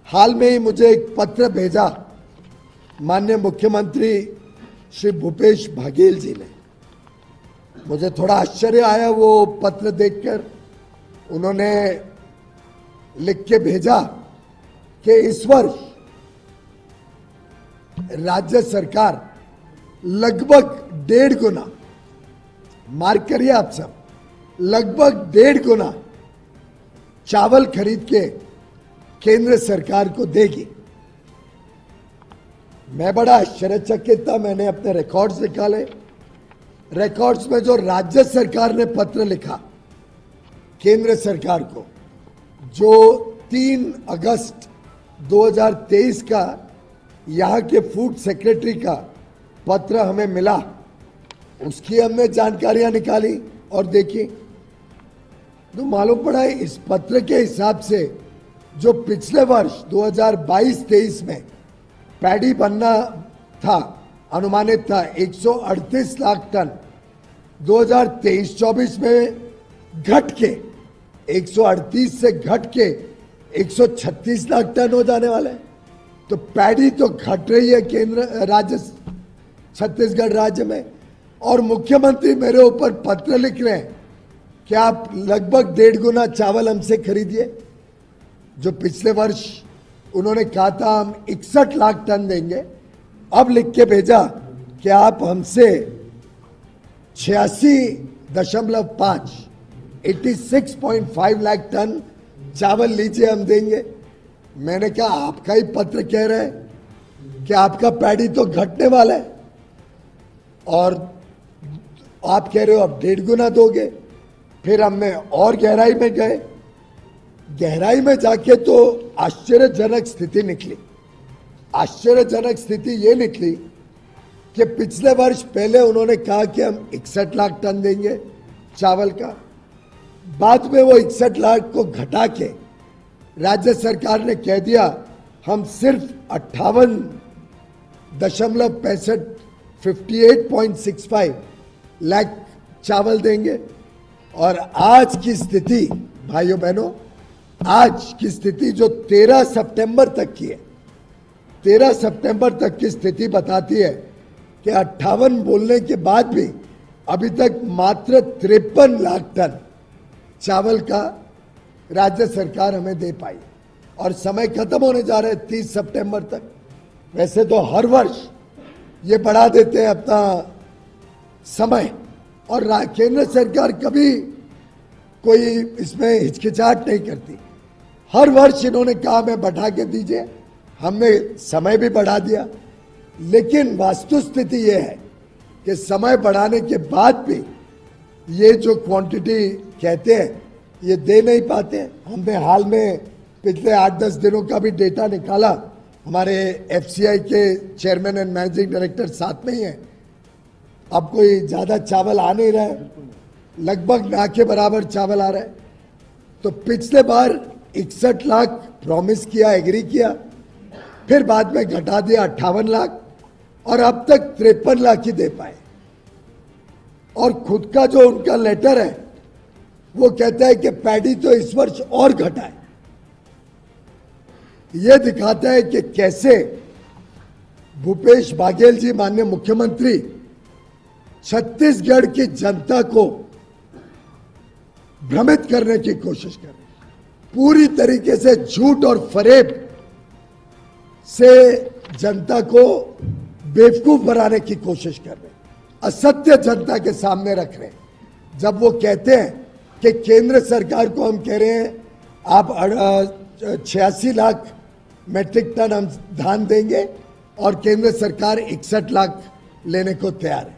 हाल में ही मुझे एक पत्र भेजा माननीय मुख्यमंत्री श्री भूपेश बघेल जी ने। मुझे थोड़ा आश्चर्य आया वो पत्र देखकर। उन्होंने लिख के भेजा कि इस वर्ष राज्य सरकार लगभग 1.5 गुना, मार्क करिए आप सब, लगभग 1.5 गुना चावल खरीद के केंद्र सरकार को देगी। मैं बड़ा आश्चर्यचकित था। मैंने अपने रिकॉर्ड्स निकाले। रिकॉर्ड्स में जो राज्य सरकार ने पत्र लिखा केंद्र सरकार को, जो 3 अगस्त 2023 का यहाँ के फूड सेक्रेटरी का पत्र हमें मिला, उसकी हमने जानकारियां निकाली और देखी तो मालूम पड़ा है इस पत्र के हिसाब से जो पिछले वर्ष 2022-23 में पैडी बनना था, अनुमानित था 138 लाख टन, 2023-24 में घट के 138 से घट के 136 लाख टन हो जाने वाला है। तो पैडी तो घट रही है केंद्र राज्य छत्तीसगढ़ राज्य में, और मुख्यमंत्री मेरे ऊपर पत्र लिख रहे हैं कि आप लगभग 1.5 गुना चावल हमसे खरीदिए। जो पिछले वर्ष उन्होंने कहा था हम 61 लाख टन देंगे, अब लिख के भेजा कि आप हमसे 86.5 86.5 लाख टन चावल लीजिए, हम देंगे। मैंने कहा आपका ही पत्र कह रहे हैं कि आपका पैडी तो घटने वाला है और आप कह रहे हो अब 1.5 गुना दोगे। फिर हमने और गहराई में गए। गहराई में जाके तो आश्चर्यजनक स्थिति निकली। आश्चर्यजनक स्थिति ये निकली कि पिछले वर्ष पहले उन्होंने कहा कि हम 61 लाख टन देंगे चावल का। बाद में वो 61 लाख को घटा के राज्य सरकार ने कह दिया हम सिर्फ 58.65 लाख चावल देंगे। और आज की स्थिति भाइयों बहनों, आज की स्थिति जो 13 सितंबर तक की है, 13 सितंबर तक की स्थिति बताती है कि 58 बोलने के बाद भी अभी तक मात्र 53 लाख टन चावल का राज्य सरकार हमें दे पाई। और समय खत्म होने जा रहे हैं 30 सितंबर तक। वैसे तो हर वर्ष ये बढ़ा देते हैं अपना समय, और केंद्र सरकार कभी कोई इसमें हिचकिचाहट नहीं करती। हर वर्ष इन्होंने कहा हमें बढ़ा के दीजिए, हमने समय भी बढ़ा दिया। लेकिन वास्तुस्थिति ये है कि समय बढ़ाने के बाद भी ये जो क्वांटिटी कहते हैं ये दे नहीं पाते। हमने हाल में पिछले 8-10 दिनों का भी डेटा निकाला। हमारे एफसीआई के चेयरमैन एंड मैनेजिंग डायरेक्टर साथ में ही हैं। अब कोई ज़्यादा चावल आ नहीं रहा है, लगभग ना के बराबर चावल आ रहा है। तो पिछले बार 61 लाख प्रॉमिस किया, एग्री किया, फिर बाद में घटा दिया 58 लाख, और अब तक 53 लाख ही दे पाए। और खुद का जो उनका लेटर है वो कहता है कि पैडी तो इस वर्ष और घटा है। यह दिखाता है कि कैसे भूपेश बघेल जी माननीय मुख्यमंत्री छत्तीसगढ़ की जनता को भ्रमित करने की कोशिश कर रहे हैं। पूरी तरीके से झूठ और फरेब से जनता को बेवकूफ बनाने की कोशिश कर रहे हैं, असत्य जनता के सामने रख रहे हैं। जब वो कहते हैं कि केंद्र सरकार को हम कह रहे हैं आप 86 लाख मेट्रिक टन हम धान देंगे और केंद्र सरकार 61 लाख लेने को तैयार है।